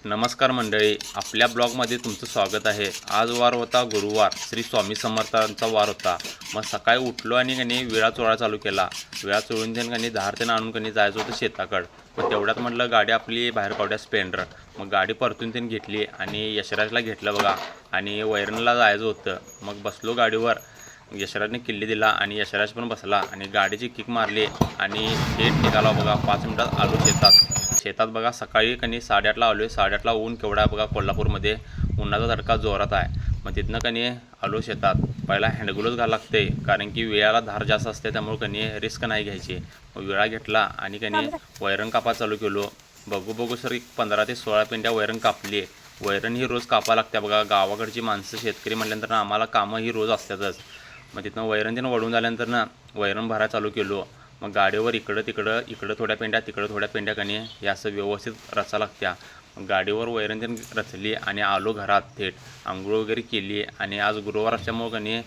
नमस्कार मंडळी, आपल्या ब्लॉगमध्ये तुमचं स्वागत आहे। आज वार होता गुरुवार, श्री स्वामी समर्थांचा वार होता। मग सकाळी उठलो आणि कणी विळा चोळा चालू केला। विळा चोळून देऊन कणी धार तेन आणून कणी जायचं होतं शेताकडं। पण तेवढ्यात म्हटलं गाडी आपली बाहेर काढूया स्प्लेंडर। मग गाडी परतून तेन घेतली आणि यशराजला घेतलं बघा आणि वैरणला जायचं होतं। मग बसलो गाडीवर, यशराजने किल्ली दिला आणि यशराज पण बसला आणि गाडीची किक मारली आणि थेट निघाला बघा। 5 मिनिटात आलो शेतात बघा। सकाळी कणी 8:30ला आलो आहे। 8:30ला ऊन केवढा आहे बघा कोल्हापूरमध्ये, उन्हाचा तडका जोरात आहे। मग तिथनं कणी आलो शेतात। पहिला हँडग्लोव्ज घालावं लागते कारण की विळ्याला धार जास्त असते, त्यामुळे कणी रिस्क नाही घ्यायची। मग विळा घेतला आणि कणी वैरण कापा चालू केलो। बघू सर 15 ते 16 पेंड्या वैरण कापली। वैरण ही रोज कापा लागते बघा। गावाकडची माणसं शेतकरी म्हटल्यानंतर आम्हाला कामं ही रोज असतातच। मग तिथनं वैरण तिनं वळून झाल्यानंतर वैरण भरायला चालू केलो। मग गाडीवर इकडं थोड्या पेंड्या तिकडं थोड्या पेंड्या कणी हे असं व्यवस्थित रचा लागत्या। गाडीवर वैरण तेन रचली आणि आलो घरात। थेट आंघोळ वगैरे केली आणि आज गुरुवार असल्यामुळं कणी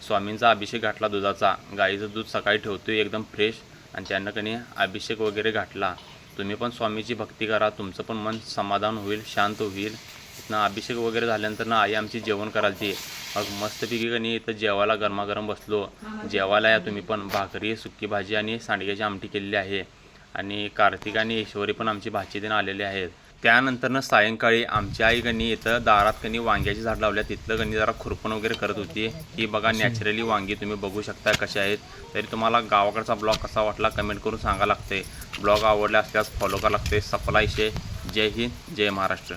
स्वामींचा अभिषेक घातला दुधाचा। गाईचं दूध सकाळी ठेवतोय एकदम फ्रेश आणि त्यानं कणी अभिषेक वगैरे घातला। तुम्ही पण स्वामीची भक्ती करा, तुमचं पण मन समाधान होईल, शांत होईल। इथनं अभिषेक वगैरे झाल्यानंतर आई आमची जेवण करायची। मग मस्तपैकी कणी इथं जेवायला गरमागरम बसलो। जेवायला या तुम्ही पण। भाकरी, सुकी भाजी आणि सांडग्याची आमटी केलेली आहे आणि कार्तिक आणि ईश्वरी पण आमची भाची देणं आलेले आहेत। त्यानंतर सायंकाळी आमची आई कणी इथं दारात कणी वांग्याची झाड लावल्या, तिथलं कणी जरा खुरपण वगैरे करत होती। ही बघा नॅचरली वांगी तुम्ही बघू शकता कसे आहेत। तरी तुम्हाला गावाकडचा ब्लॉग कसा वाटला कमेंट करून सांगा लागते। ब्लॉग आवडला असल्यास फॉलो करा लागते। सपला इशे। जय हिंद, जय महाराष्ट्र।